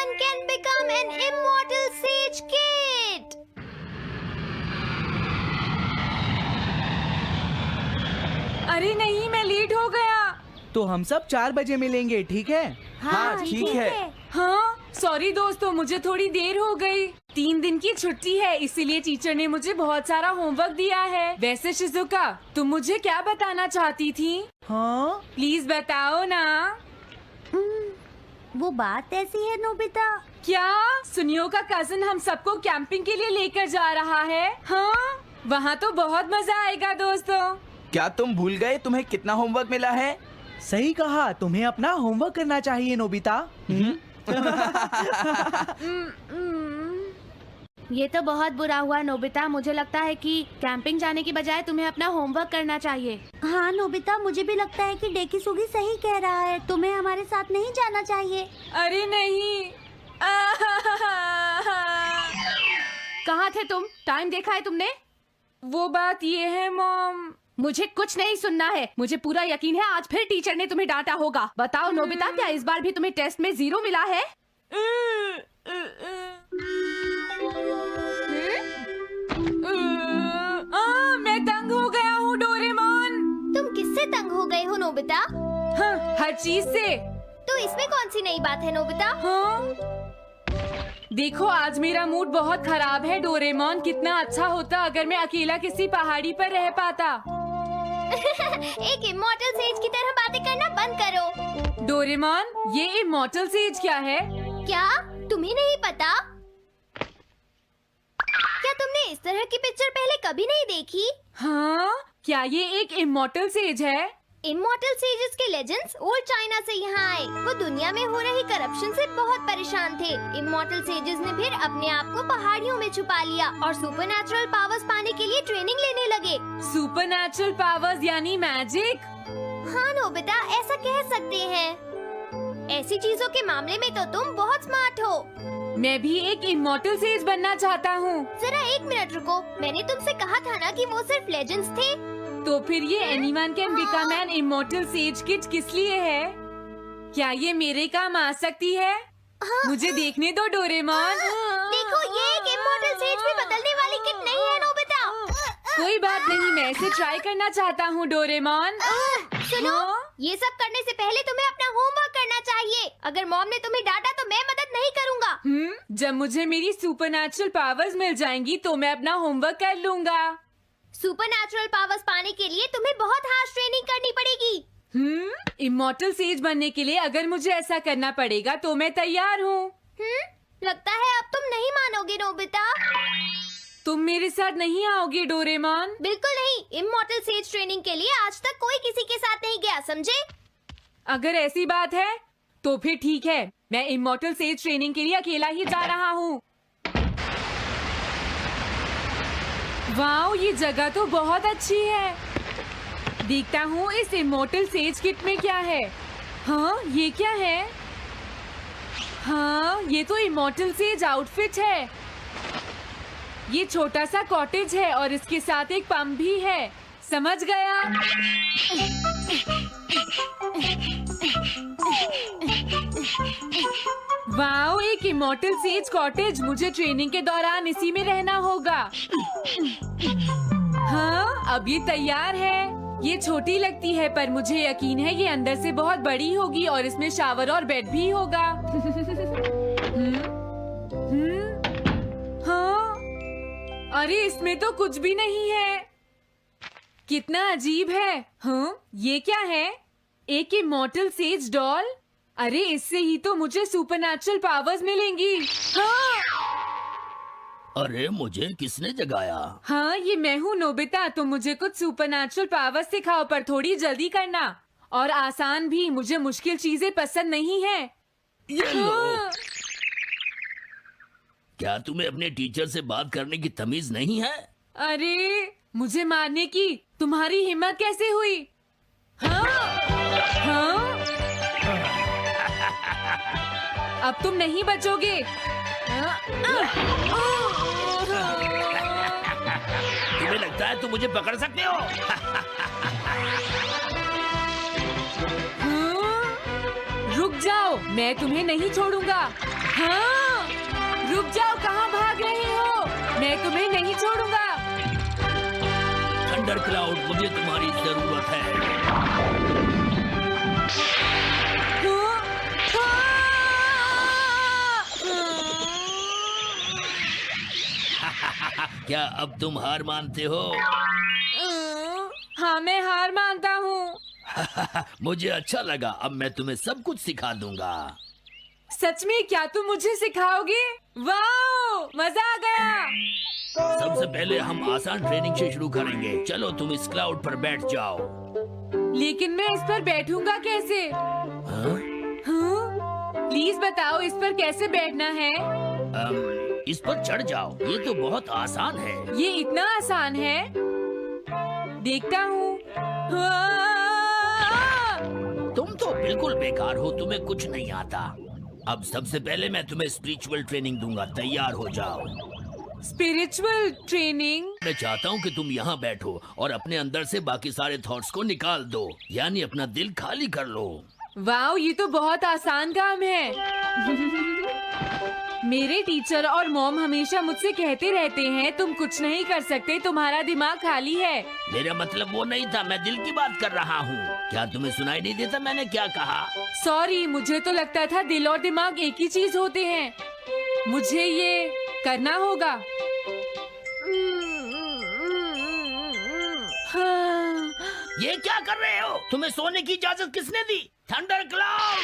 man can become an immortal sage kid. अरे नहीं, मैं लेट हो गया। तो हम सब 4 बजे मिलेंगे, ठीक है? हाँ, ठीक है। हाँ, सॉरी दोस्तों, मुझे थोड़ी देर हो गई। 3 दिन की छुट्टी है, इसीलिए टीचर ने मुझे बहुत सारा होमवर्क दिया है। वैसे शिजुका, तुम मुझे क्या बताना चाहती थी? हाँ? प्लीज बताओ ना। वो बात ऐसी है नोबिता। क्या सुनियो का कजिन हम सबको कैंपिंग के लिए लेकर जा रहा है? हाँ, वहाँ तो बहुत मजा आएगा दोस्तों। क्या तुम भूल गए तुम्हें कितना होमवर्क मिला है? सही कहा, तुम्हें अपना होमवर्क करना चाहिए नोबिता। ये तो बहुत बुरा हुआ नोबिता। मुझे लगता है कि कैंपिंग जाने की बजाय तुम्हें अपना होमवर्क करना चाहिए। हाँ नोबिता, मुझे भी लगता है कि डेकिसुगी सही कह रहा है। तुम्हें हमारे साथ नहीं जाना चाहिए। अरे नहीं। कहाँ थे तुम? टाइम देखा है तुमने? वो बात ये है मॉम। मुझे कुछ नहीं सुनना है। मुझे पूरा यकीन है आज फिर टीचर ने तुम्हें डांटा होगा। बताओ नोबिता, क्या इस बार भी तुम्हें टेस्ट में 0 मिला है? मैं तंग हो गया हूँ डोरेमोन। तुम किससे तंग हो गए हो नोबिता? हाँ, हर चीज से। तो इसमें कौन सी नई बात है नोबिता? हाँ? देखो, आज मेरा मूड बहुत खराब है डोरेमोन। कितना अच्छा होता अगर मैं अकेला किसी पहाड़ी पर रह पाता। एक इमॉर्टल सेज की तरह बातें करना बंद करो। डोरेमोन, ये इमॉर्टल सेज क्या है? क्या तुम्हें नहीं पता? क्या तुमने इस तरह की पिक्चर पहले कभी नहीं देखी? हाँ, क्या ये एक इमॉर्टल सेज है? इमॉर्टल सेजेस के लेजेंड्स ओल्ड चाइना से यहाँ आए। वो दुनिया में हो रही करप्शन से बहुत परेशान थे। इमॉर्टल सेजेस ने फिर अपने आप को पहाड़ियों में छुपा लिया और सुपरनैचुरल पावर्स पाने के लिए ट्रेनिंग लेने लगे। सुपरनैचुरल पावर्स यानी मैजिक? हाँ नोबिता, ऐसा कह सकते हैं। ऐसी चीजों के मामले में तो तुम बहुत स्मार्ट हो। मैं भी एक इमॉर्टल सेज बनना चाहता हूँ। जरा 1 मिनट रुको। मैंने तुमसे कहा था ना कि वो सिर्फ लेजेंड्स थे। तो फिर ये anyone can become an immortal says kid किस लिए है? क्या ये मेरे काम आ सकती है? मुझे देखने दो डोरेमोन। देखो, ये एक इमॉर्टल सेज भी बदलने वाली किड नहीं है नोबिता। कोई बात नहीं, मैं इसे ट्राई करना चाहता हूँ डोरेमोन। सुनो, ये सब करने से पहले तुम्हें अपना होमवर्क करना चाहिए। अगर मॉम ने तुम्हें डांटा तो मैं मदद नहीं करूँगा। जब मुझे मेरी सुपरनैचुरल पावर्स मिल जाएंगी तो मैं अपना होमवर्क कर लूँगा। सुपरनैचुरल पावर्स पाने के लिए तुम्हें बहुत हार्श ट्रेनिंग करनी पड़ेगी। इमॉर्टल सेज बनने के लिए अगर मुझे ऐसा करना पड़ेगा तो मैं तैयार हूँ। लगता है अब तुम नहीं मानोगे नोबिता। तुम मेरे साथ नहीं आओगे डोरेमोन? बिल्कुल नहीं। इमॉर्टल सेज ट्रेनिंग के लिए आज तक कोई किसी के साथ नहीं गया, समझे? अगर ऐसी बात है तो फिर ठीक है, मैं इमॉर्टल सेज ट्रेनिंग के लिए अकेला ही जा रहा हूँ। वाओ, ये जगह तो बहुत अच्छी है। देखता हूँ इस इमॉर्टल सेज किट में क्या है। हाँ, ये क्या है? हाँ, ये तो इमॉर्टल सेज आउटफिट है। ये छोटा सा कॉटेज है और इसके साथ एक पंप भी है। समझ गया। वाओ, एक इमॉर्टल सेज कॉटेज। मुझे ट्रेनिंग के दौरान इसी में रहना होगा। हाँ, अब ये तैयार है। ये छोटी लगती है पर मुझे यकीन है ये अंदर से बहुत बड़ी होगी और इसमें शावर और बेड भी होगा। हाँ, अरे इसमें तो कुछ भी नहीं है। कितना अजीब है। हाँ, ये क्या है? एक इमॉर्टल सेज डॉल। अरे इससे ही तो मुझे सुपरनैचुरल पावर्स मिलेंगी। हाँ, अरे मुझे किसने जगाया? हाँ, ये मैं हूँ नोबिता। तुम मुझे कुछ सुपरनैचुरल पावर्स सिखाओ पर थोड़ी जल्दी करना और आसान भी। मुझे मुश्किल चीजें पसंद नहीं है। ये लो। हाँ। क्या तुम्हें अपने टीचर से बात करने की तमीज नहीं है? अरे मुझे मारने की तुम्हारी हिम्मत कैसे हुई? हाँ? हाँ? अब तुम नहीं बचोगे। तुम्हें लगता है तुम मुझे पकड़ सकते हो? हाँ? रुक जाओ, मैं तुम्हें नहीं छोड़ूंगा। हाँ, रुक जाओ, कहाँ भाग रहे हो? मैं तुम्हें नहीं छोड़ूंगा। थंडर क्लाउड, मुझे तुम्हारी जरूरत है। क्या अब तुम हार मानते हो? हाँ, मैं हार मानता हूँ। मुझे अच्छा लगा, अब मैं तुम्हें सब कुछ सिखा दूंगा। सच में? क्या तुम मुझे सिखाओगे? वाओ, मजा आ गया। सबसे पहले हम आसान ट्रेनिंग से शुरू करेंगे। चलो तुम इस क्लाउड पर बैठ जाओ। लेकिन मैं इस पर बैठूंगा कैसे? हाँ? हाँ? प्लीज बताओ, इस पर कैसे बैठना है? इस पर चढ़ जाओ, ये तो बहुत आसान है। ये इतना आसान है? देखता हूँ। तुम तो बिल्कुल बेकार हो, तुम्हें कुछ नहीं आता। अब सबसे पहले मैं तुम्हें स्पिरिचुअल ट्रेनिंग दूंगा, तैयार हो जाओ। Spiritual training? मैं चाहता हूँ कि तुम यहाँ बैठो और अपने अंदर से बाकी सारे थॉट्स को निकाल दो, यानी अपना दिल खाली कर लो। वाओ, ये तो बहुत आसान काम है। मेरे टीचर और मॉम हमेशा मुझसे कहते रहते हैं, तुम कुछ नहीं कर सकते, तुम्हारा दिमाग खाली है। मेरा मतलब वो नहीं था, मैं दिल की बात कर रहा हूँ। क्या तुम्हें सुनाई नहीं देता मैंने क्या कहा? सॉरी, मुझे तो लगता था दिल और दिमाग एक ही चीज होते हैं। मुझे ये करना होगा। हाँ। ये क्या कर रहे हो? तुम्हें सोने की इजाजत किसने दी? Thunder cloud!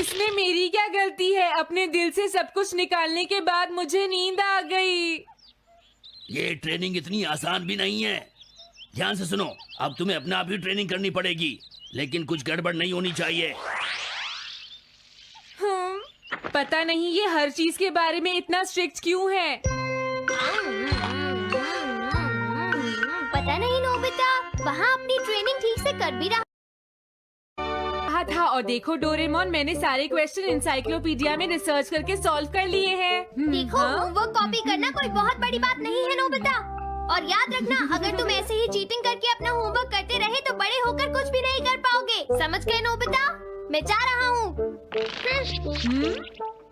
इसमें मेरी क्या गलती है? अपने दिल से सब कुछ निकालने के बाद मुझे नींद आ गई। ये ट्रेनिंग इतनी आसान भी नहीं है। ध्यान से सुनो, अब तुम्हें अपने आप ही ट्रेनिंग करनी पड़ेगी, लेकिन कुछ गड़बड़ नहीं होनी चाहिए। पता नहीं ये हर चीज के बारे में इतना स्ट्रिक्ट क्यों है। पता नहीं नोबिता, वहाँ अपनी ट्रेनिंग ठीक से कर भी रहा था। और देखो डोरेमोन, मैंने सारे क्वेश्चन एनसाइक्लोपीडिया में रिसर्च करके सॉल्व कर लिए हैं। देखो, होमवर्क कॉपी करना कोई बहुत बड़ी बात नहीं है नोबिता। और याद रखना, अगर तुम ऐसे ही चीटिंग करके अपना होमवर्क करते रहे तो बड़े होकर कुछ भी नहीं कर पाओगे। समझ गए नोबिता? मैं जा रहा हूँ।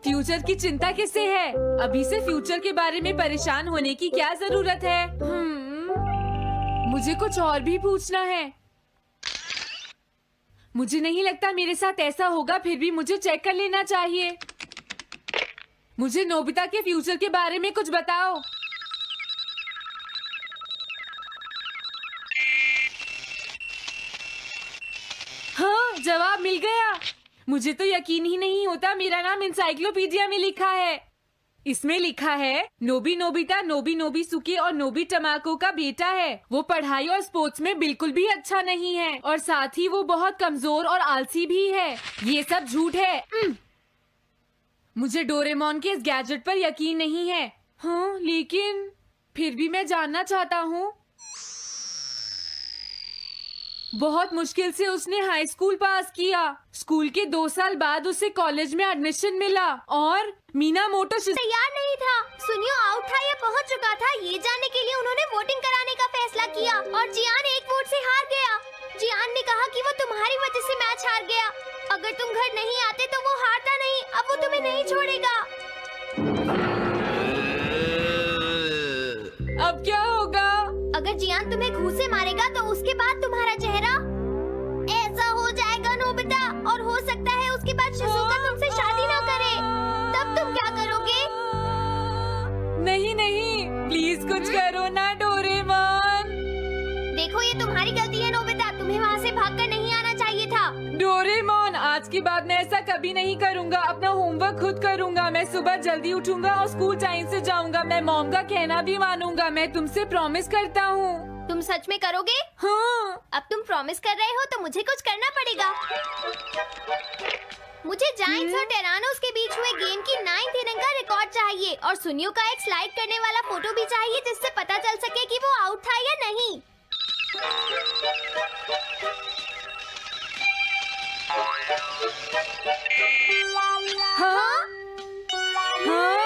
फ्यूचर की चिंता किससे है? अभी से फ्यूचर के बारे में परेशान होने की क्या जरूरत है? मुझे कुछ और भी पूछना है। मुझे नहीं लगता मेरे साथ ऐसा होगा, फिर भी मुझे चेक कर लेना चाहिए। मुझे नोबिता के फ्यूचर के बारे में कुछ बताओ। हाँ, जवाब मिल गया। मुझे तो यकीन ही नहीं होता, मेरा नाम एनसाइक्लोपीडिया में लिखा है। इसमें लिखा है, नोबी नोबिता नोबी नोबिसुकी और नोबी टमाको का बेटा है। वो पढ़ाई और स्पोर्ट्स में बिल्कुल भी अच्छा नहीं है और साथ ही वो बहुत कमजोर और आलसी भी है। ये सब झूठ है। मुझे डोरेमोन के इस गैजेट पर यकीन नहीं है। हाँ, लेकिन फिर भी मैं जानना चाहता हूँ। बहुत मुश्किल से उसने हाई स्कूल पास किया। स्कूल के 2 साल बाद उसे कॉलेज में एडमिशन मिला और मीनामोटो तैयार नहीं था। सुनियो आउट था या पहुंच चुका था, ये जानने के लिए उन्होंने वोटिंग कराने का फैसला किया और जियान एक वोट से हार गया। जियान ने कहा कि वो तुम्हारी वजह से मैच हार गया। अगर तुम घर नहीं आते तो वो हारता नहीं। अब वो तुम्हें नहीं छोड़ेगा। अब क्या होगा? अगर जियान तुम्हें घूंसे मारेगा तो उसके बाद तुम्हारा चेहरा ऐसा हो जाएगा नोबिता, और हो सकता है उसके बाद शिज़ुका तुमसे शादी ना करे। तब तुम क्या करोगे? नहीं नहीं, प्लीज कुछ करो ना डोरेमोन। देखो, ये तुम्हारी गलती है नोबिता, तुम्हें वहाँ से भागकर नहीं आना चाहिए था। डोरेमोन, आज के बाद मैं ऐसा कभी नहीं करूँगा। अपना होमवर्क खुद करूँगा। मैं सुबह जल्दी उठूंगा और स्कूल टाइम से जाऊँगा। मैं मॉम का कहना भी मानूंगा। मैं तुमसे प्रॉमिस करता हूँ। तुम सच में करोगे? हाँ। अब तुम प्रॉमिस कर रहे हो तो मुझे कुछ करना पड़ेगा। मुझे जायंट्स और टेरानोस के बीच हुए गेम की 9th इनिंग का रिकॉर्ड चाहिए और सुनियो का एक स्लाइड करने वाला फोटो भी चाहिए, जिससे पता चल सके कि वो आउट था या नहीं। हाँ? हाँ?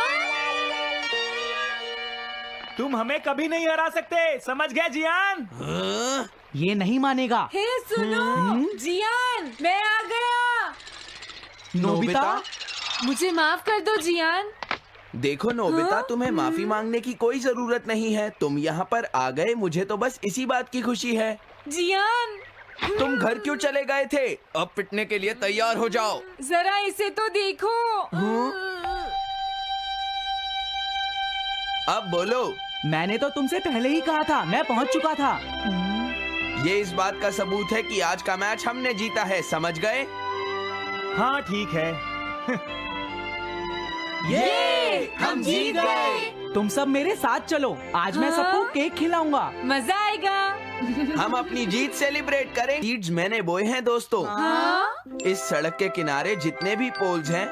तुम हमें कभी नहीं हरा सकते, समझ गए जियान? हाँ? ये नहीं मानेगा। हे सुनो, जियान, मैं आ गया। नोबिता? मुझे माफ कर दो जियान। देखो नोबिता, हाँ? तुम्हें माफी मांगने की कोई जरूरत नहीं है। तुम यहाँ पर आ गए, मुझे तो बस इसी बात की खुशी है। जियान, तुम घर क्यों चले गए थे? अब पिटने के लिए तैयार हो जाओ। जरा इसे तो देखो। अब बोलो। मैंने तो तुमसे पहले ही कहा था, मैं पहुंच चुका था। ये इस बात का सबूत है कि आज का मैच हमने जीता है, समझ गए? हाँ ठीक है। ये हम जीत गए। तुम सब मेरे साथ चलो, आज मैं सबको केक खिलाऊंगा। मजा आएगा। हम अपनी जीत सेलिब्रेट करें। सीड्स मैंने बोए हैं दोस्तों। हाँ? इस सड़क के किनारे जितने भी पोल्स हैं,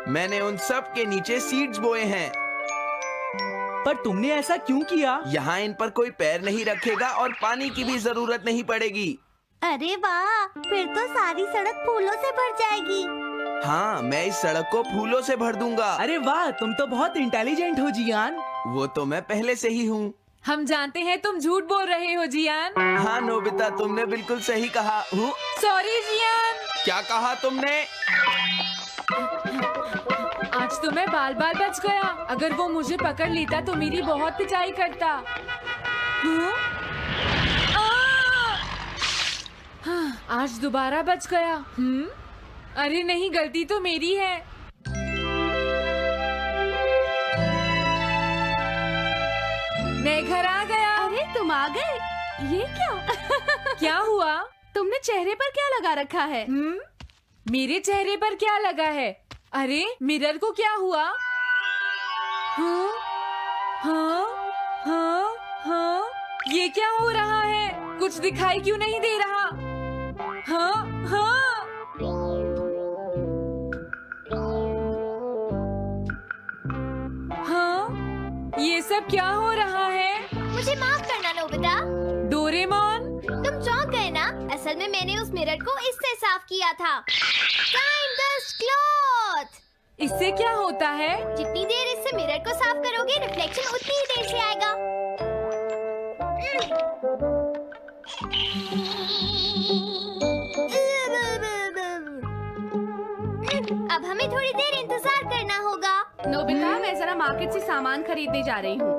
मैंने उन सब के नीचे सीड्स बोए हैं। पर तुमने ऐसा क्यों किया? यहाँ इन पर कोई पैर नहीं रखेगा और पानी की भी जरूरत नहीं पड़ेगी। अरे वाह, फिर तो सारी सड़क फूलों से भर जाएगी। हाँ, मैं इस सड़क को फूलों से भर दूंगा। अरे वाह, तुम तो बहुत इंटेलिजेंट हो जियान। वो तो मैं पहले से ही हूँ। हम जानते हैं तुम झूठ बोल रहे हो जियान। हाँ नोबिता, तुमने बिल्कुल सही कहा। Sorry Gian. क्या कहा तुमने? आज तो मैं बाल बाल बच गया। अगर वो मुझे पकड़ लेता तो मेरी बहुत पिटाई करता। हाँ, आज दोबारा बच गया। अरे नहीं, गलती तो मेरी है। मैं घर आ गया। अरे तुम आ गए, ये क्या? क्या हुआ? तुमने चेहरे पर क्या लगा रखा है? मेरे चेहरे पर क्या लगा है? अरे मिरर को क्या हुआ? हाँ, हाँ, हाँ, हाँ, ये क्या हो रहा है? कुछ दिखाई क्यों नहीं दे रहा? हाँ, हाँ। हाँ, ये सब क्या हो रहा है? मुझे माफ करना नोबिता। डोरेमोन, तुम चौंक गए ना? असल में मैंने उस मिरर को इससे साफ किया था। Time dust cloth. इससे क्या होता है? जितनी देर इससे मिरर को साफ करोगे, रिफ्लेक्शन उतनी ही देर से आएगा। अब हमें थोड़ी देर इंतजार करना होगा। नोबिता, मैं जरा मार्केट से सामान खरीदने जा रही हूँ।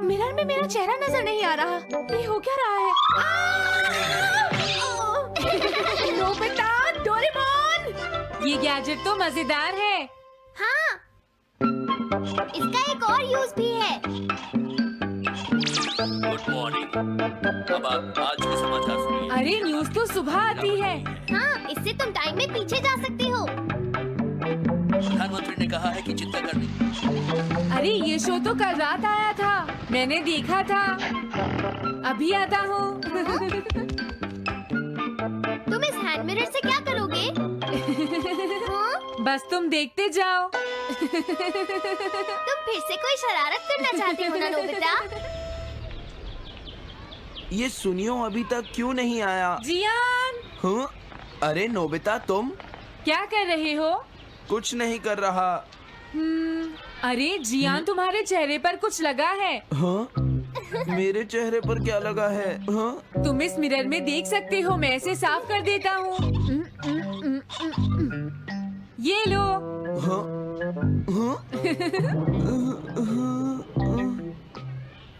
मिरर में मेरा चेहरा नजर नहीं आ रहा। ये हो क्या रहा है? Nobita, Doraemon! ये गैजेट तो मजेदार है। हाँ, इसका एक और यूज भी है। Good morning. अब आप आज के समाचार सुनिए। अरे न्यूज तो सुबह आती है। हाँ, इससे तुम टाइम में पीछे जा सकते हो। प्रधानमंत्री ने कहा है कि चिंता करनी। अरे ये शो तो कल रात आया था, मैंने देखा था। अभी आता हूँ। तुम इस हैंड मिरर से क्या करोगे? हाँ? बस तुम देखते जाओ। तुम फिर से कोई शरारत करना चाहते हो ना नोबिता? ये सुनियो अभी तक क्यों नहीं आया? जियान, हाँ? अरे नोबिता, तुम क्या कर रहे हो? कुछ नहीं कर रहा। अरे जियान, तुम्हारे चेहरे पर कुछ लगा है। हाँ? मेरे चेहरे पर क्या लगा है? हाँ? तुम इस मिरर में देख सकते हो, मैं इसे साफ कर देता हूँ। ये लो। हाँ? हाँ?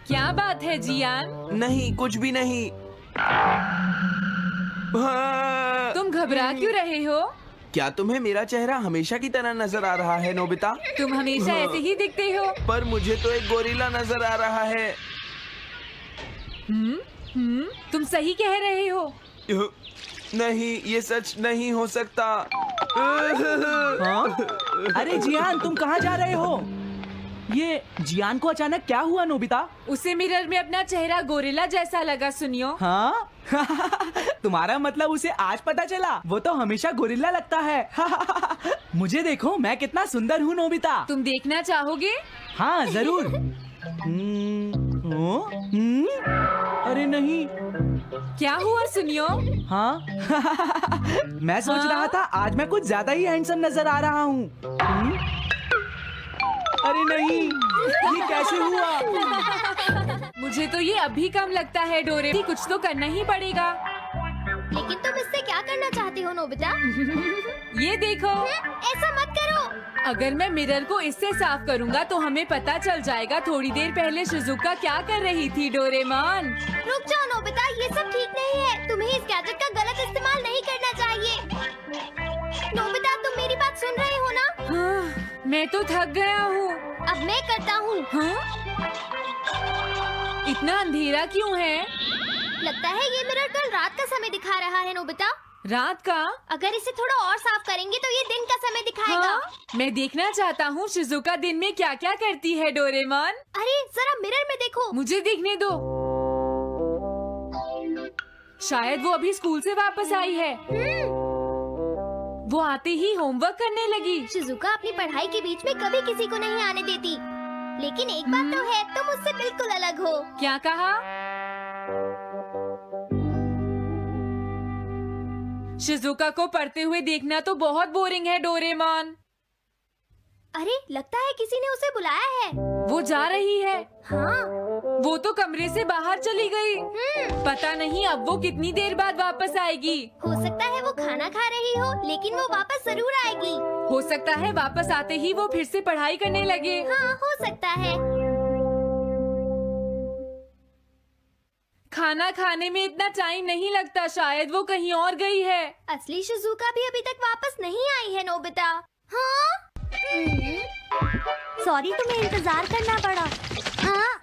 क्या बात है जियान? नहीं, कुछ भी नहीं। हाँ। तुम घबरा क्यों रहे हो? क्या तुम्हें मेरा चेहरा हमेशा की तरह नजर आ रहा है नोबिता? तुम हमेशा ऐसे ही दिखते हो। पर मुझे तो एक गोरिल्ला नजर आ रहा है। तुम सही कह रहे हो। नहीं, ये सच नहीं हो सकता। हाँ? अरे जियान, तुम कहाँ जा रहे हो? ये जियान को अचानक क्या हुआ नोबिता? उसे मिरर में अपना चेहरा गोरिल्ला जैसा लगा। सुनियो। हाँ? तुम्हारा मतलब उसे आज पता चला? वो तो हमेशा गोरिल्ला लगता है। मुझे देखो, मैं कितना सुंदर हूँ नोबिता। तुम देखना चाहोगे? हाँ जरूर। अरे नहीं। क्या हुआ सुनियो? हाँ? मैं सोच रहा था आज मैं कुछ ज्यादा ही हैंडसम नजर आ रहा हूँ। अरे नहीं, ये कैसे हुआ? मुझे तो ये अभी कम लगता है डोरेमोन, कुछ तो करना ही पड़ेगा। लेकिन तुम इससे क्या करना चाहते हो नोबिता? ये देखो, ऐसा मत करो। अगर मैं मिरर को इससे साफ करूंगा तो हमें पता चल जाएगा थोड़ी देर पहले शिजुका क्या कर रही थी। डोरेमोन रुक जाओ नोबिता, ये सब ठीक नहीं है। तुम्हें इस गैजेट का गलत इस्तेमाल नहीं करना चाहिए। नोबिता, तुम मेरी बात सुन रहे हो ना? हाँ, मैं तो थक गया हूँ। अब मैं करता हूँ। हाँ? इतना अंधेरा क्यों है? लगता है ये मिरर कल रात का समय दिखा रहा है नोबिता। रात का? अगर इसे थोड़ा और साफ करेंगे तो ये दिन का समय दिखाएगा। हाँ? मैं देखना चाहता हूँ शिजुका दिन में क्या क्या करती है। डोरेमोन अरे जरा मिरर में देखो। मुझे देखने दो। शायद वो अभी स्कूल से वापस आई है। वो आते ही होमवर्क करने लगी। शिजुका अपनी पढ़ाई के बीच में कभी किसी को नहीं आने देती। लेकिन एक बात तो है, तुम उससे बिल्कुल अलग हो। क्या कहा? शिजुका को पढ़ते हुए देखना तो बहुत बोरिंग है डोरेमोन। अरे लगता है किसी ने उसे बुलाया है। वो जा रही है। हाँ। वो तो कमरे से बाहर चली गई। पता नहीं अब वो कितनी देर बाद वापस आएगी। हो सकता है वो खाना खा रही हो, लेकिन वो वापस जरूर आएगी। हो सकता है वापस आते ही वो फिर से पढ़ाई करने लगे। हाँ, हो सकता है। खाना खाने में इतना टाइम नहीं लगता, शायद वो कहीं और गई है। असली शिजुका भी अभी तक वापस नहीं आई है नोबिता। हाँ? सॉरी, तुम्हें इंतजार करना पड़ा। हाँ?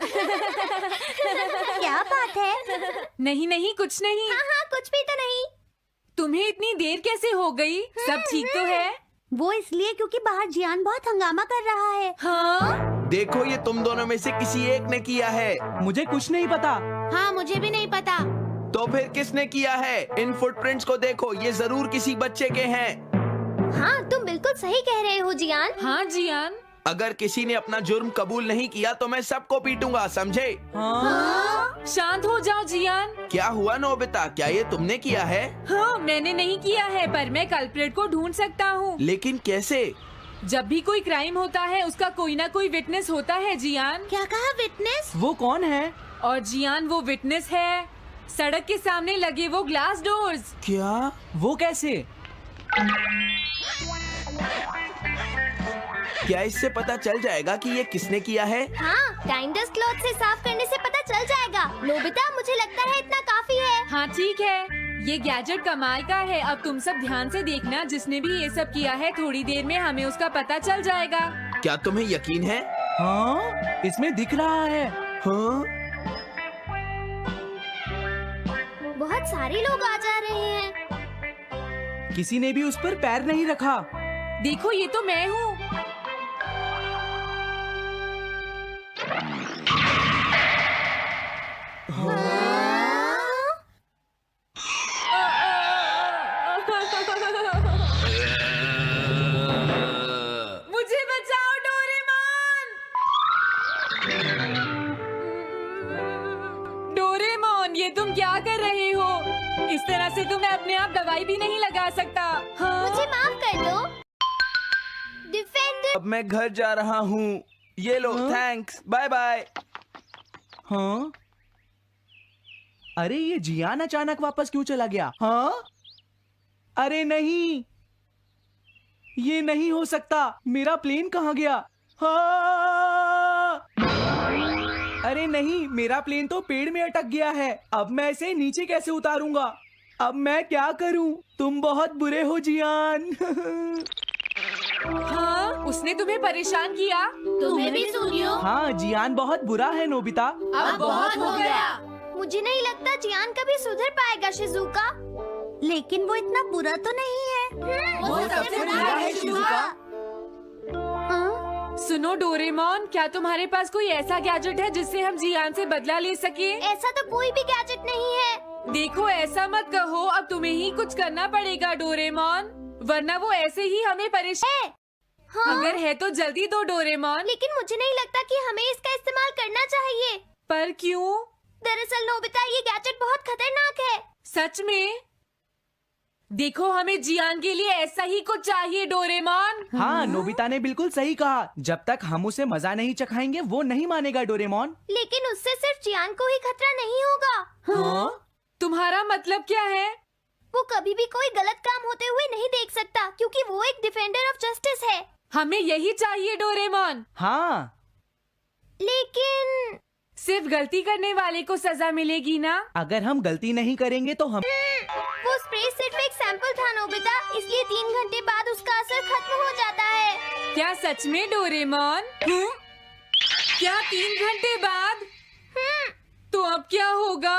क्या बात है? नहीं नहीं, कुछ नहीं। हाँ हाँ, कुछ भी तो नहीं। तुम्हें इतनी देर कैसे हो गई? सब ठीक तो है? वो इसलिए क्योंकि बाहर जियान बहुत हंगामा कर रहा है। हाँ? देखो, ये तुम दोनों में से किसी एक ने किया है। मुझे कुछ नहीं पता। हाँ, मुझे भी नहीं पता। तो फिर किसने किया है? इन फुटप्रिंट्स को देखो, ये जरूर किसी बच्चे के हैं। हाँ, तुम बिल्कुल सही कह रहे हो जियान। हाँ जियान। अगर किसी ने अपना जुर्म कबूल नहीं किया तो मैं सबको पीटूंगा, समझे? हाँ? शांत हो जाओ जियान। क्या हुआ नोबिता, क्या ये तुमने किया है? हाँ, मैंने नहीं किया है, पर मैं कल्प्रेट को ढूंढ सकता हूँ। लेकिन कैसे? जब भी कोई क्राइम होता है उसका कोई ना कोई विटनेस होता है जियान। क्या कहा? विटनेस? वो कौन है? और जियान वो विटनेस है। सड़क के सामने लगे वो ग्लास डोर्स। क्या? वो कैसे? क्या इससे पता चल जाएगा कि ये किसने किया है? हाँ, टाइम डस्ट क्लॉथ से साफ करने से पता चल जाएगा। नोबिता, मुझे लगता है इतना काफी है। हाँ ठीक है, ये गैजेट कमाल का है। अब तुम सब ध्यान से देखना, जिसने भी ये सब किया है थोड़ी देर में हमें उसका पता चल जाएगा। क्या तुम्हें यकीन है? हाँ, इसमें दिख रहा है। हाँ? बहुत सारे लोग आ जा रहे हैं। किसी ने भी उस पर पैर नहीं रखा। देखो, ये तो मैं हूँ। मुझे बचाओ डोरेमोन। डोरेमोन, ये तुम क्या कर रहे हो? इस तरह से तो मैं अपने आप दवाई भी नहीं लगा सकता। हाँ? मुझे माफ कर दो। डिफेंडर। अब मैं घर जा रहा हूँ। ये लो, थैंक्स, बाय बाय। हाँ? अरे ये जियान अचानक वापस क्यों चला गया? हाँ? अरे नहीं, ये नहीं हो सकता। मेरा प्लेन कहाँ गया? हाँ! अरे नहीं, मेरा प्लेन तो पेड़ में अटक गया है। अब मैं इसे नीचे कैसे उतारूंगा? अब मैं क्या करूं? तुम बहुत बुरे हो जियान। हाँ? उसने तुम्हें परेशान किया? तुम्हें भी सुनियो। हाँ, जियान बहुत बुरा है नोबिता। अब बहुत हो गया। मुझे नहीं लगता जियान कभी सुधर पाएगा शिजुका। लेकिन वो इतना बुरा तो नहीं है। वो सबसे बुरा है शिजुका। हाँ? सुनो डोरेमोन, क्या तुम्हारे पास कोई ऐसा गैजेट है जिससे हम जियान से बदला ले सके? ऐसा तो कोई भी गैजेट नहीं है। देखो, ऐसा मत कहो। अब तुम्हें ही कुछ करना पड़ेगा डोरेमोन, वरना वो ऐसे ही हमें परेशान। हाँ? अगर है तो जल्दी दो डोरेमोन। लेकिन मुझे नहीं लगता कि हमें इसका इस्तेमाल करना चाहिए। पर क्यों? दरअसल नोबिता, ये गैजेट बहुत खतरनाक है। सच में? देखो हमें जियान के लिए ऐसा ही कुछ चाहिए डोरेमोन। हाँ, नोबिता ने बिल्कुल सही कहा। जब तक हम उसे मजा नहीं चखाएंगे वो नहीं मानेगा डोरेमोन। लेकिन उससे सिर्फ चियान को ही खतरा नहीं होगा। हाँ? तुम्हारा मतलब क्या है? वो कभी भी कोई गलत काम होते हुए नहीं देख सकता क्योंकि वो एक डिफेंडर ऑफ जस्टिस है। हमें यही चाहिए डोरेमोन। हाँ, लेकिन सिर्फ गलती करने वाले को सजा मिलेगी ना? अगर हम गलती नहीं करेंगे तो हम वो स्प्रे सिर्फ एक सैंपल था नोबिता, इसलिए 3 घंटे बाद उसका असर खत्म हो जाता है। क्या सच में डोरेमोन? क्या 3 घंटे बाद? तो अब क्या होगा?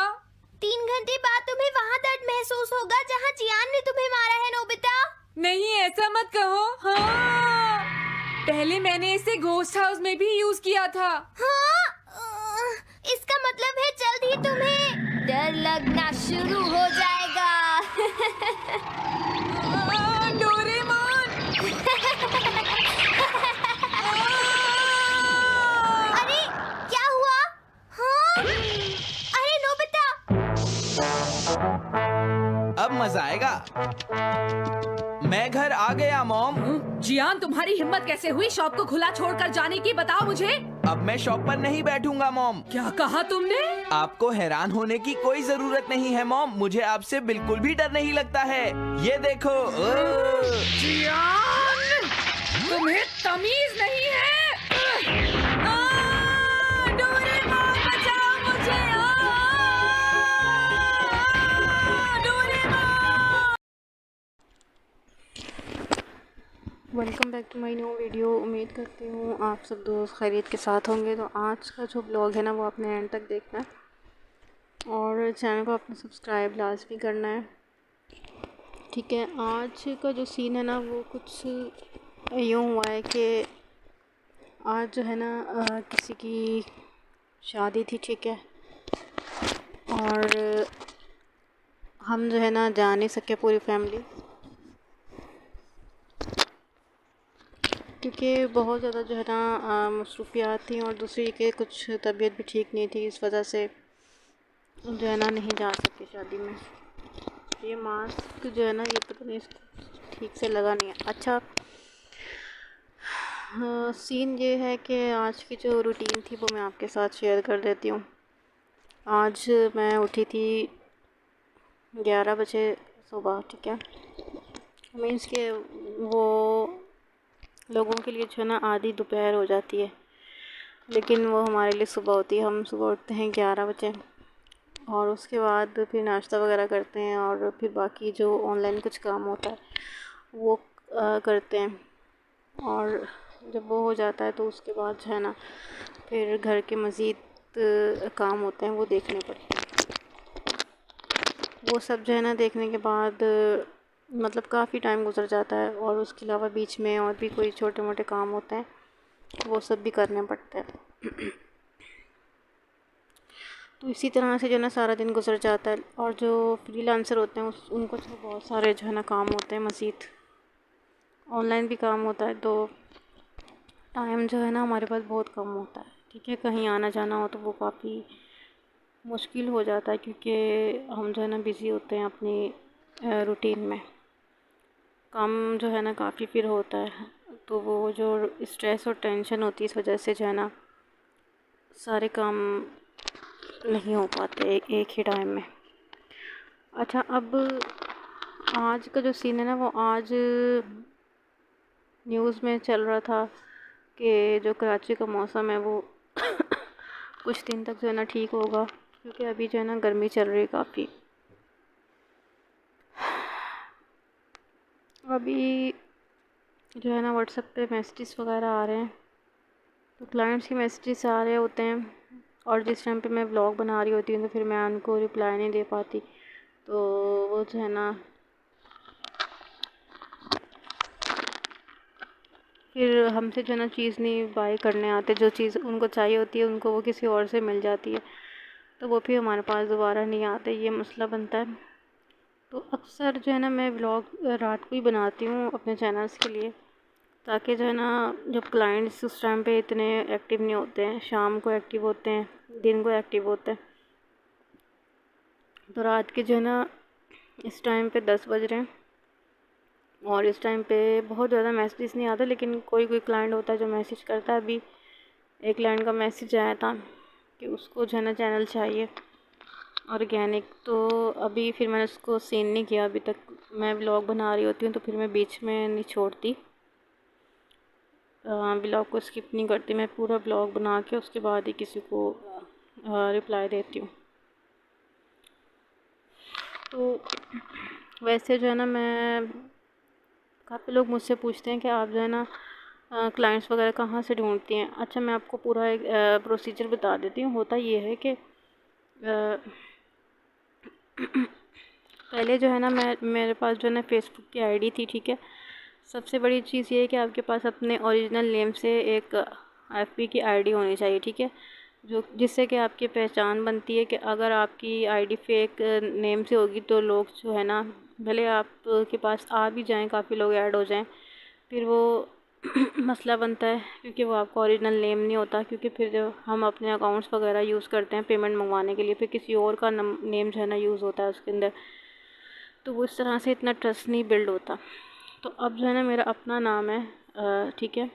3 घंटे बाद तुम्हें वहाँ दर्द महसूस होगा जहाँ चियान ने तुम्हें मारा है नोबिता। नहीं, ऐसा मत कहो। हाँ, पहले मैंने इसे घोस्ट हाउस में भी यूज किया था। हाँ, इसका मतलब है जल्द ही तुम्हें डर लगना शुरू हो जाएगा। डोरेमोन! अरे क्या हुआ? हाँ? अरे नोबिता! अब मजा आएगा। मैं घर आ गया मॉम। जियान, तुम्हारी हिम्मत कैसे हुई शॉप को खुला छोड़कर जाने की? बताओ मुझे। अब मैं शॉप पर नहीं बैठूंगा मॉम। क्या कहा तुमने? आपको हैरान होने की कोई जरूरत नहीं है मॉम, मुझे आपसे बिल्कुल भी डर नहीं लगता है। ये देखो। जियान, तुम्हें तमीज नहीं है। डोरेमोन, बचाओ मुझे। Doraemon! Welcome back to my new video. उम्मीद करती हूँ आप सब दोस्त खैरियत के साथ होंगे। तो आज का जो ब्लॉग है ना वो आपने एंड तक देखना है और चैनल को आपने सब्सक्राइब लाजमी करना है, ठीक है। आज का जो सीन है ना वो कुछ यूँ हुआ है कि आज जो है ना किसी की शादी थी, ठीक है। और हम जो है ना जा नहीं सके पूरी फैमिली, क्योंकि बहुत ज़्यादा जो है ना मसरूफियात थी और दूसरी के कुछ तबीयत भी ठीक नहीं थी, इस वजह से जो है ना नहीं जा सके शादी में। ये मास्क जो है ना ये पता नहीं इसको ठीक से लगा नहीं है। अच्छा, सीन ये है कि आज की जो रूटीन थी वो मैं आपके साथ शेयर कर देती हूँ। आज मैं उठी थी 11 बजे सुबह, ठीक है। मीन्स के वो लोगों के लिए जो है ना आधी दोपहर हो जाती है, लेकिन वो हमारे लिए सुबह होती है। हम सुबह उठते हैं 11 बजे और उसके बाद फिर नाश्ता वगैरह करते हैं और फिर बाकी जो ऑनलाइन कुछ काम होता है वो करते हैं। और जब वो हो जाता है तो उसके बाद जो है ना फिर घर के मज़ीद काम होते हैं वो देखने पड़ते हैं। वो सब जो है ना देखने के बाद मतलब काफ़ी टाइम गुजर जाता है और उसके अलावा बीच में और भी कोई छोटे मोटे काम होते हैं वो सब भी करने पड़ते हैं। तो इसी तरह से जो है ना सारा दिन गुजर जाता है। और जो फ्रीलांसर होते हैं उनको तो बहुत सारे जो है ना काम होते हैं, मज़ीद ऑनलाइन भी काम होता है, तो टाइम जो है ना हमारे पास बहुत कम होता है, ठीक है। कहीं आना जाना हो तो वो काफ़ी मुश्किल हो जाता है क्योंकि हम जो है ना बिज़ी होते हैं अपनी रूटीन में। काम जो है ना काफ़ी फिर होता है, तो वो जो स्ट्रेस और टेंशन होती है इस वजह से जो है ना सारे काम नहीं हो पाते एक ही टाइम में। अच्छा, अब आज का जो सीन है ना वो आज न्यूज़ में चल रहा था कि जो कराची का मौसम है वो कुछ दिन तक जो है ना ठीक होगा, क्योंकि अभी जो है ना गर्मी चल रही है काफ़ी। अभी जो है ना व्हाट्सएप पे मैसेजेस वगैरह आ रहे हैं, तो क्लाइंट्स के मैसेजेस आ रहे होते हैं और जिस टाइम पे मैं व्लॉग बना रही होती हूँ तो फिर मैं उनको रिप्लाई नहीं दे पाती, तो वो जो है ना फिर हमसे जो है ना चीज़ नहीं बाय करने आते। जो चीज़ उनको चाहिए होती है उनको वो किसी और से मिल जाती है, तो वो फिर हमारे पास दोबारा नहीं आते, ये मसला बनता है। तो अक्सर जो है ना मैं व्लॉग रात को ही बनाती हूँ अपने चैनल्स के लिए, ताकि जो है ना जब क्लाइंट्स उस टाइम पे इतने एक्टिव नहीं होते हैं, शाम को एक्टिव होते हैं, दिन को एक्टिव होते हैं। तो रात के जो है ना इस टाइम पे 10 बज रहे हैं और इस टाइम पे बहुत ज़्यादा मैसेज नहीं आता, लेकिन कोई कोई क्लाइंट होता है जो मैसेज करता है। अभी एक क्लाइंट का मैसेज आया था कि उसको जो है ना चैनल चाहिए ऑर्गेनिक, तो अभी फिर मैंने उसको सेंड नहीं किया। अभी तक मैं व्लॉग बना रही होती हूँ तो फिर मैं बीच में नहीं छोड़ती, व्लॉग को स्किप नहीं करती, मैं पूरा व्लॉग बना के उसके बाद ही किसी को रिप्लाई देती हूँ। तो वैसे जो है ना, मैं काफ़ी लोग मुझसे पूछते हैं कि आप जो है ना क्लाइंट्स वगैरह कहाँ से ढूंढती हैं। अच्छा, मैं आपको पूरा एक प्रोसीजर बता देती हूँ। होता ये है कि पहले जो है ना मेरे पास जो है ना फेसबुक की आईडी थी, ठीक है। सबसे बड़ी चीज़ ये है कि आपके पास अपने ओरिजिनल नेम से एक एफबी की आईडी होनी चाहिए, ठीक है, जो जिससे कि आपकी पहचान बनती है। कि अगर आपकी आईडी फेक नेम से होगी तो लोग जो है ना, भले आपके पास आ भी जाएं, काफ़ी लोग ऐड हो जाएं, फिर वो मसला बनता है क्योंकि वो आपका ओरिजिनल नेम नहीं होता। क्योंकि फिर जब हम अपने अकाउंट्स वगैरह यूज़ करते हैं पेमेंट मंगवाने के लिए, फिर किसी और का नेम जो है ना यूज़ होता है उसके अंदर, तो वो इस तरह से इतना ट्रस्ट नहीं बिल्ड होता। तो अब जो है ना मेरा अपना नाम है, ठीक है,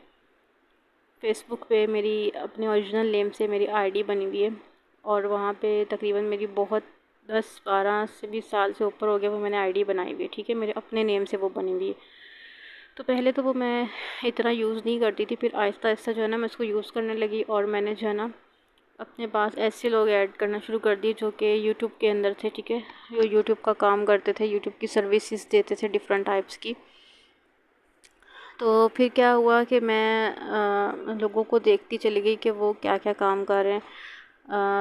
फेसबुक पे मेरी अपने ओरिजिनल नेम से मेरी आईडी बनी हुई है। और वहाँ पे तकरीबन मेरी बहुत 10-12 से 20 साल से ऊपर हो गया वो मैंने आईडी बनाई हुई है, ठीक है, मेरे अपने नेम से वो बनी हुई है। तो पहले तो वो मैं इतना यूज़ नहीं करती थी, फिर आहिस्ता आहिस्ता जो है ना मैं इसको यूज़ करने लगी। और मैंने जो है ना अपने पास ऐसे लोग ऐड करना शुरू कर दिए जो कि यूट्यूब के अंदर थे, ठीक है, जो यूट्यूब का काम करते थे, यूट्यूब की सर्विसेज देते थे डिफरेंट टाइप्स की। तो फिर क्या हुआ कि मैं लोगों को देखती चली गई कि वो क्या क्या काम कर रहे हैं।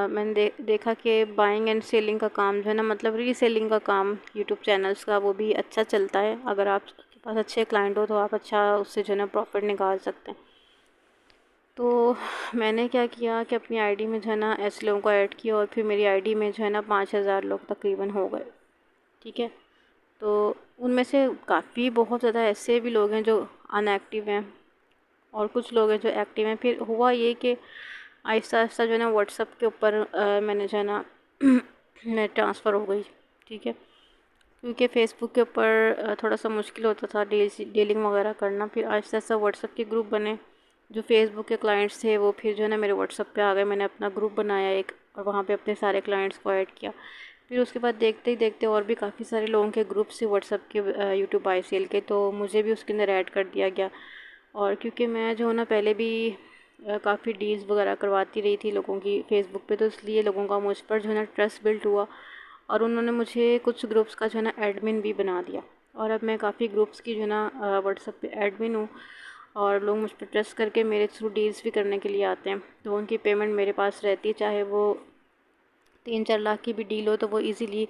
मैंने देखा कि बाइंग एंड सेलिंग का काम जो है ना, मतलब रीसेलिंग का काम यूट्यूब चैनल्स का, वो भी अच्छा चलता है। अगर आपके पास अच्छे क्लाइंट हो तो आप अच्छा उससे जो है ना प्रॉफिट निकाल सकते हैं। तो मैंने क्या किया कि अपनी आईडी में जो है ना ऐसे लोगों को ऐड किया, और फिर मेरी आईडी में जो है ना 5000 लोग तकरीबन हो गए, ठीक है। तो उनमें से काफ़ी बहुत ज़्यादा ऐसे भी लोग हैं जो अनएक्टिव हैं, और कुछ लोग हैं जो एक्टिव हैं। फिर हुआ ये कि आहिस्ता आहिस्ता जो है ना व्हाट्सएप के ऊपर मैंने जो है ना मैं ट्रांसफ़र हो गई, ठीक है, क्योंकि फ़ेसबुक के ऊपर थोड़ा सा मुश्किल होता था डीलिंग वगैरह करना। फिर आहिस्ता आहिस्ता व्हाट्सएप के ग्रुप बने, जो फ़ेसबुक के क्लाइंट्स थे वो फिर जो है ना मेरे व्हाट्सएप पे आ गए। मैंने अपना ग्रुप बनाया एक, और वहाँ पे अपने सारे क्लाइंट्स को ऐड किया। फिर उसके बाद देखते ही देखते और भी काफ़ी सारे लोगों के ग्रुप से व्हाट्सएप के यूट्यूब ICL के, तो मुझे भी उसके अंदर ऐड कर दिया गया। और क्योंकि मैं जो है ना पहले भी काफ़ी डील्स वगैरह करवाती रही थी लोगों की फ़ेसबुक पे, तो इसलिए लोगों का मुझ पर जो है ना ट्रस्ट बिल्ड हुआ, और उन्होंने मुझे कुछ ग्रुप्स का जो है ना एडमिन भी बना दिया। और अब मैं काफ़ी ग्रुप्स की जो है ना व्हाट्सएप पे एडमिन हूँ, और लोग मुझ पर ट्रस्ट करके मेरे थ्रू डील्स भी करने के लिए आते हैं। तो उनकी पेमेंट मेरे पास रहती है, चाहे वो 3-4 लाख की भी डील हो, तो वो इजीली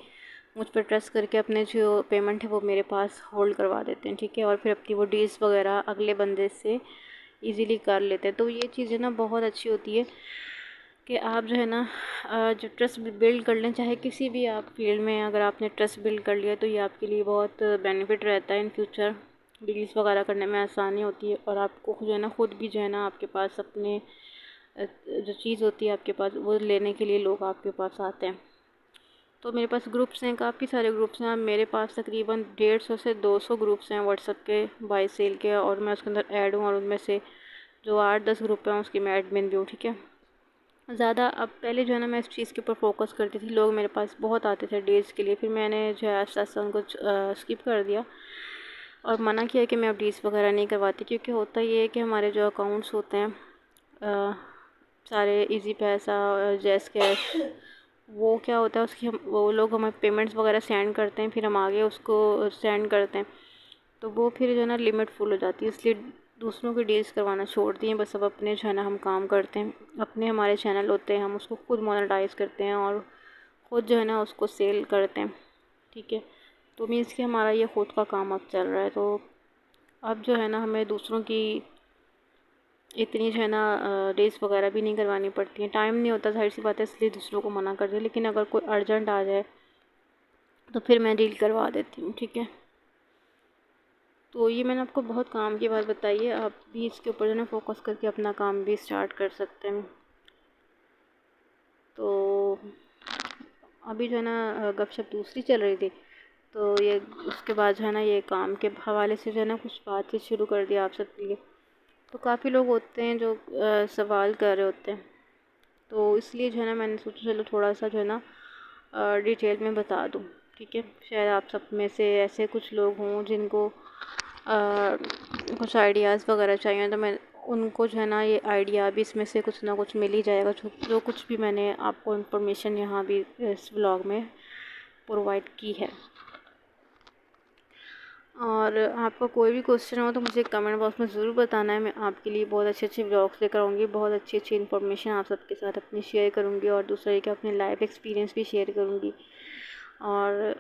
मुझ पर ट्रस्ट करके अपने जो पेमेंट है वो मेरे पास होल्ड करवा देते हैं, ठीक है। और फिर अपनी वो डील्स वगैरह अगले बंदे से इजीली कर लेते हैं। तो ये चीज़ें ना बहुत अच्छी होती है कि आप जो है ना जो ट्रस्ट बिल्ड कर लें, चाहे किसी भी आप फील्ड में अगर आपने ट्रस्ट बिल्ड कर लिया तो ये आपके लिए बहुत बेनिफिट रहता है। इन फ्यूचर डील्स वगैरह करने में आसानी होती है, और आपको जो है ना खुद भी जो है ना आपके पास अपने जो चीज़ होती है आपके पास वो लेने के लिए लोग आपके पास आते हैं। तो मेरे पास ग्रुप्स हैं, काफ़ी सारे ग्रुप्स हैं। मेरे पास तकरीबन 150 से 200 ग्रुप्स हैं व्हाट्सएप के बाय सेल के, और मैं उसके अंदर ऐड हूँ, और उनमें से जो 8-10 ग्रुप हैं उसकी मैं एडमिन भी हूँ, ठीक है। ज़्यादा अब पहले जो है ना मैं इस चीज़ के ऊपर फोकस करती थी, लोग मेरे पास बहुत आते थे डील्स के लिए, फिर मैंने जो है आस्ता आस्ता उनको स्किप कर दिया और मना किया कि मैं अब डील्स वगैरह नहीं करवाती। क्योंकि होता ये है कि हमारे जो अकाउंट्स होते हैं सारे इजी पैसा और जैस कैश, वो क्या होता है उसकी वो लोग हमें पेमेंट्स वगैरह सेंड करते हैं, फिर हम आगे उसको सेंड करते हैं, तो वो फिर जो है ना लिमिट फुल हो जाती है। इसलिए दूसरों की डील्स करवाना छोड़ दिए, बस अब अपने जो है ना हम काम करते हैं। अपने हमारे चैनल होते हैं, हम उसको खुद मोनेटाइज करते हैं और ख़ुद जो है ना उसको सेल करते हैं, ठीक है। तो मीन्स कि हमारा ये ख़ुद का काम अब चल रहा है। तो अब जो है ना हमें दूसरों की इतनी जो है ना डील्स वगैरह भी नहीं करवानी पड़ती हैं, टाइम नहीं होता, जाहिर सी बात है, इसलिए दूसरों को मना कर दिया। लेकिन अगर कोई अर्जेंट आ जाए तो फिर मैं डील करवा देती हूँ, ठीक है। तो ये मैंने आपको बहुत काम की बात बताई है, आप भी इसके ऊपर जो है फोकस करके अपना काम भी स्टार्ट कर सकते हैं। तो अभी जो है ना गपशप दूसरी चल रही थी, तो ये उसके बाद जो है ना ये काम के हवाले से जो है ना कुछ बातचीत शुरू कर दिया आप सबके लिए। तो काफ़ी लोग होते हैं जो सवाल कर रहे होते हैं, तो इसलिए जो है ना मैंने सोचा चलो थोड़ा सा जो है ना डिटेल में बता दूँ, ठीक है। शायद आप सब में से ऐसे कुछ लोग हों जिनको कुछ आइडियाज़ वगैरह चाहिए, तो मैं उनको जो है ना ये आइडिया भी इसमें से कुछ ना कुछ मिल ही जाएगा, जो कुछ भी मैंने आपको इन्फॉर्मेशन यहाँ भी इस व्लॉग में प्रोवाइड की है। और आपका कोई भी क्वेश्चन हो तो मुझे कमेंट बॉक्स में ज़रूर बताना है। मैं आपके लिए बहुत अच्छे अच्छे व्लॉग्स लेकर आऊँगी, बहुत अच्छी अच्छी इन्फॉर्मेशन आप सबके साथ अपनी शेयर करूँगी, और दूसरा ये कि अपनी लाइफ एक्सपीरियंस भी शेयर करूँगी। और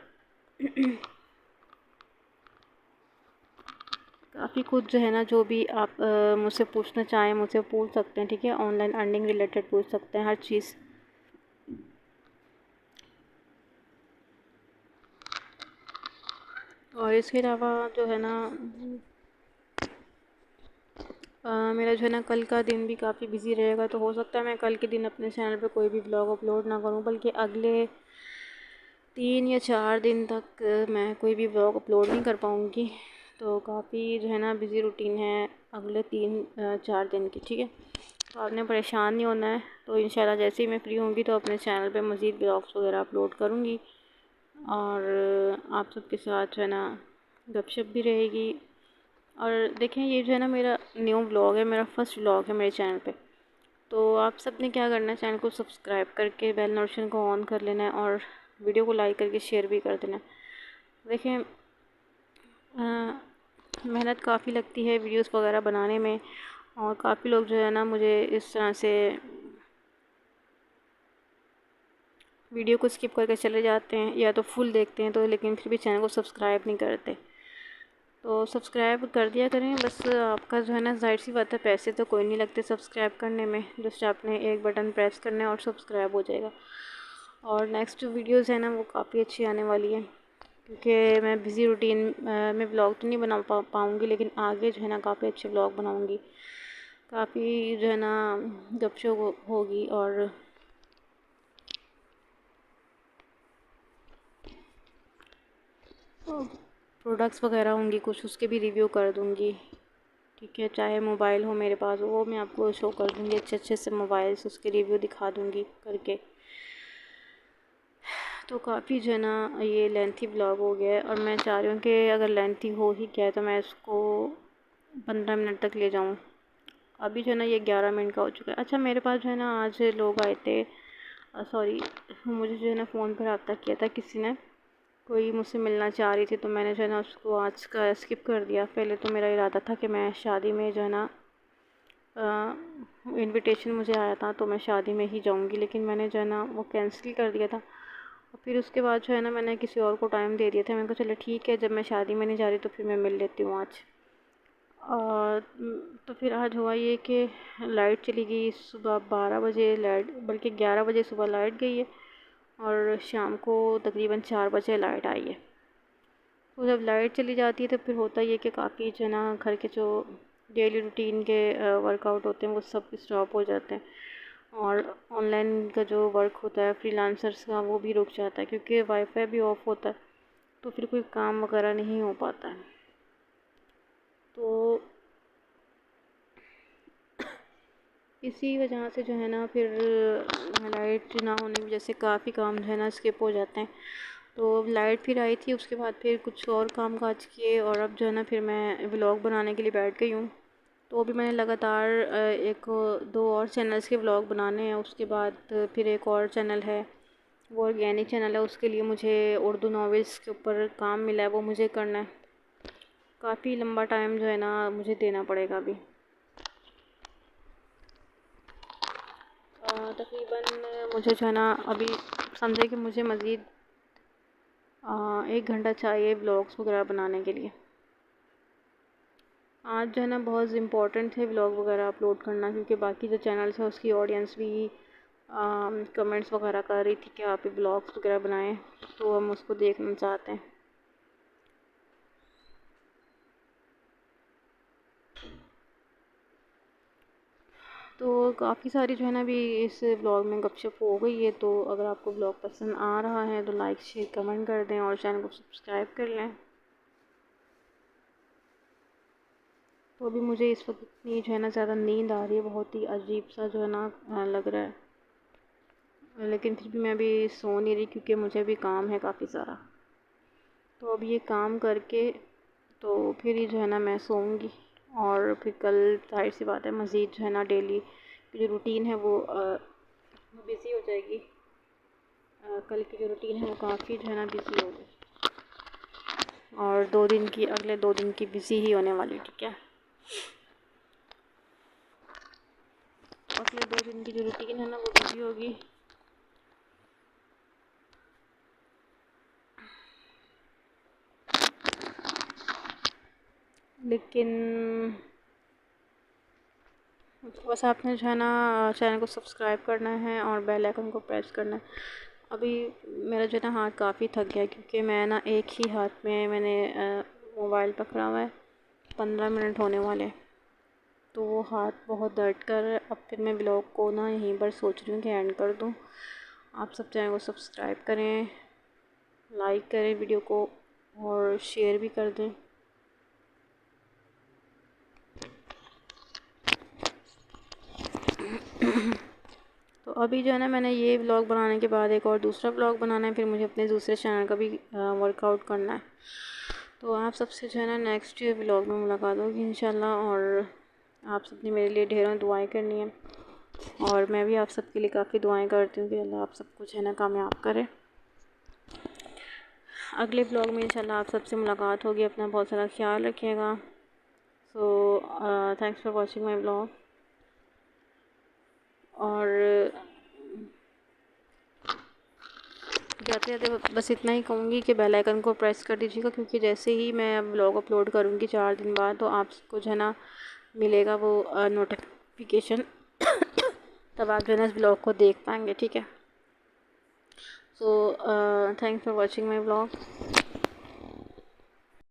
काफ़ी कुछ जो है ना जो भी आप मुझसे पूछना चाहें मुझसे पूछ सकते हैं, ठीक है। ऑनलाइन अर्निंग रिलेटेड पूछ सकते हैं हर चीज़। और इसके अलावा जो है ना मेरा जो है ना कल का दिन भी काफ़ी बिजी रहेगा, तो हो सकता है मैं कल के दिन अपने चैनल पे कोई भी ब्लॉग अपलोड ना करूं, बल्कि अगले 3 या 4 दिन तक मैं कोई भी ब्लॉग अपलोड नहीं कर पाऊँगी। तो काफ़ी जो है ना बिज़ी रूटीन है अगले 3-4 दिन की, ठीक है। तो आपने परेशान नहीं होना है। तो इंशाल्लाह जैसे ही मैं फ्री होंगी तो अपने चैनल पे मज़ीद ब्लॉग्स वगैरह अपलोड करूँगी, और आप सबके साथ जो है ना गपशप भी रहेगी। और देखें ये जो है ना मेरा न्यू व्लॉग है, मेरा फर्स्ट व्लॉग है मेरे चैनल पे। तो आप सब ने क्या करना है, चैनल को सब्सक्राइब करके बेल नोटिफिकेशन को ऑन कर लेना है, और वीडियो को लाइक करके शेयर भी कर देना है। देखें मेहनत काफ़ी लगती है वीडियोस वगैरह बनाने में, और काफ़ी लोग जो है ना मुझे इस तरह से वीडियो को स्किप करके चले जाते हैं, या तो फुल देखते हैं तो, लेकिन फिर भी चैनल को सब्सक्राइब नहीं करते। तो सब्सक्राइब कर दिया करें बस। आपका जो है ना जाहिर सी बात है पैसे तो कोई नहीं लगते सब्सक्राइब करने में, जस्ट आपने एक बटन प्रेस करना है और सब्सक्राइब हो जाएगा। और नेक्स्ट जो वीडियोज़ है ना वो काफ़ी अच्छी आने वाली है, क्योंकि मैं बिज़ी रूटीन में ब्लॉग तो नहीं बना पाऊँगी, लेकिन आगे जो है ना काफ़ी अच्छे ब्लॉग बनाऊँगी, काफ़ी जो है ना गपशप होगी, और प्रोडक्ट्स वगैरह होंगी कुछ उसके भी रिव्यू कर दूँगी, ठीक है। चाहे मोबाइल हो मेरे पास वो मैं आपको शो कर दूँगी, अच्छे अच्छे से मोबाइल्स उसके रिव्यू दिखा दूँगी करके। तो काफ़ी जो है ना ये लेंथी ब्लॉग हो गया है, और मैं चाह रही हूँ कि अगर लेंथी हो ही क्या है तो मैं इसको 15 मिनट तक ले जाऊँ। अभी जो है ना ये 11 मिनट का हो चुका है। अच्छा मेरे पास जो है ना आज लोग आए थे, सॉरी मुझे जो है ना फ़ोन पर रब्ता किया था किसी ने, कोई मुझसे मिलना चाह रही थी, तो मैंने जो है ना उसको आज का स्किप कर दिया। पहले तो मेरा इरादा था कि मैं शादी में जो है ना इनविटेशन मुझे आया था तो मैं शादी में ही जाऊंगी, लेकिन मैंने जो है ना वो कैंसिल कर दिया था। और फिर उसके बाद जो है ना मैंने किसी और को टाइम दे दिया था। मैंने कहा चलो ठीक है, जब मैं शादी में नहीं जा रही तो फिर मैं मिल लेती हूँ आज। तो फिर आज हुआ ये कि लाइट चली गई सुबह 12 बजे, लाइट बल्कि 11 बजे सुबह लाइट गई है, और शाम को तकरीबन 4 बजे लाइट आई है। तो जब लाइट चली जाती है तो फिर होता ये कि काफ़ी जो है ना घर के जो डेली रूटीन के वर्कआउट होते हैं वो सब स्टॉप हो जाते हैं, और ऑनलाइन का जो वर्क होता है फ्रीलांसर्स का वो भी रुक जाता है, क्योंकि वाईफाई भी ऑफ होता है, तो फिर कोई काम वगैरह नहीं हो पाता है। तो इसी वजह से जो है ना फिर लाइट ना होने की वजह से काफ़ी काम जो है ना स्किप हो जाते हैं। तो लाइट फिर आई थी, उसके बाद फिर कुछ और काम काज किए, और अब जो है ना फिर मैं व्लॉग बनाने के लिए बैठ गई हूँ। तो अभी मैंने लगातार 1-2 और चैनल्स के व्लॉग बनाने हैं। उसके बाद फिर एक और चैनल है वो ऑर्गेनिक चैनल है, उसके लिए मुझे उर्दू नॉवेल्स के ऊपर काम मिला है, वो मुझे करना है। काफ़ी लंबा टाइम जो है ना मुझे देना पड़ेगा अभी। तकरीबन मुझे जो है ना अभी समझे कि मुझे मज़ीद 1 घंटा चाहिए व्लॉग्स वगैरह बनाने के लिए। आज जो है ना बहुत इम्पोर्टेंट है व्लॉग वगैरह अपलोड करना, क्योंकि बाकी जो चैनल्स है उसकी ऑडियंस भी कमेंट्स वगैरह कर रही थी कि आप व्लॉग्स वगैरह बनाएं, तो हम उसको देखना चाहते हैं। तो काफ़ी सारी जो है ना अभी इस ब्लॉग में गपशप हो गई है। तो अगर आपको ब्लॉग पसंद आ रहा है तो लाइक शेयर कमेंट कर दें और चैनल को सब्सक्राइब कर लें। तो अभी मुझे इस वक्त इतनी जो है ना ज़्यादा नींद आ रही है, बहुत ही अजीब सा जो है ना लग रहा है, लेकिन फिर भी मैं अभी सो नहीं रही क्योंकि मुझे भी काम है काफ़ी सारा। तो अब ये काम करके तो फिर ही जो है ना मैं सोऊंगी और फिर कल जाहिर सी बात है मज़ीद जो है ना डेली की जो रूटीन है वो बिज़ी हो जाएगी। कल की जो रूटीन है वो काफ़ी जो है ना बिज़ी होगी और अगले 2 दिन की बिज़ी ही होने वाली। ठीक है, अगले 2 दिन की जो रूटीन है ना वो बिज़ी होगी। लेकिन बस आपने जो है ना चैनल को सब्सक्राइब करना है और बेल आइकन को प्रेस करना है। अभी मेरा जो है ना हाथ काफ़ी थक गया क्योंकि मैं ना एक ही हाथ में मैंने मोबाइल पकड़ा हुआ है, 15 मिनट होने वाले, तो वो हाथ बहुत दर्द कर रहा है। अब फिर मैं ब्लॉग को ना यहीं पर सोच रही हूँ कि एंड कर दूँ। आप सब चैनल को सब्सक्राइब करें, लाइक करें वीडियो को और शेयर भी कर दें। तो अभी जो है ना मैंने ये व्लॉग बनाने के बाद एक और दूसरा व्लॉग बनाना है, फिर मुझे अपने दूसरे चैनल का भी वर्कआउट करना है। तो आप सबसे जो है ना नेक्स्ट व्लॉग में मुलाकात होगी इंशाल्लाह, और आप सबने मेरे लिए ढेरों दुआएं करनी है और मैं भी आप सबके लिए काफ़ी दुआएं करती हूँ कि अल्लाह आप सब कुछ है ना कामयाब करे। अगले व्लॉग में इंशाल्लाह आप सबसे मुलाकात होगी। अपना बहुत सारा ख्याल रखिएगा। So thanks for watching my vlog. और जाते जाते बस इतना ही कहूँगी कि बेल आइकन को प्रेस कर दीजिएगा, क्योंकि जैसे ही मैं व्लॉग अपलोड करूँगी 4 दिन बाद तो आपको जो है ना मिलेगा वो नोटिफिकेशन तब आप जो है ना इस व्लॉग को देख पाएंगे। ठीक है, so thanks for watching my vlog.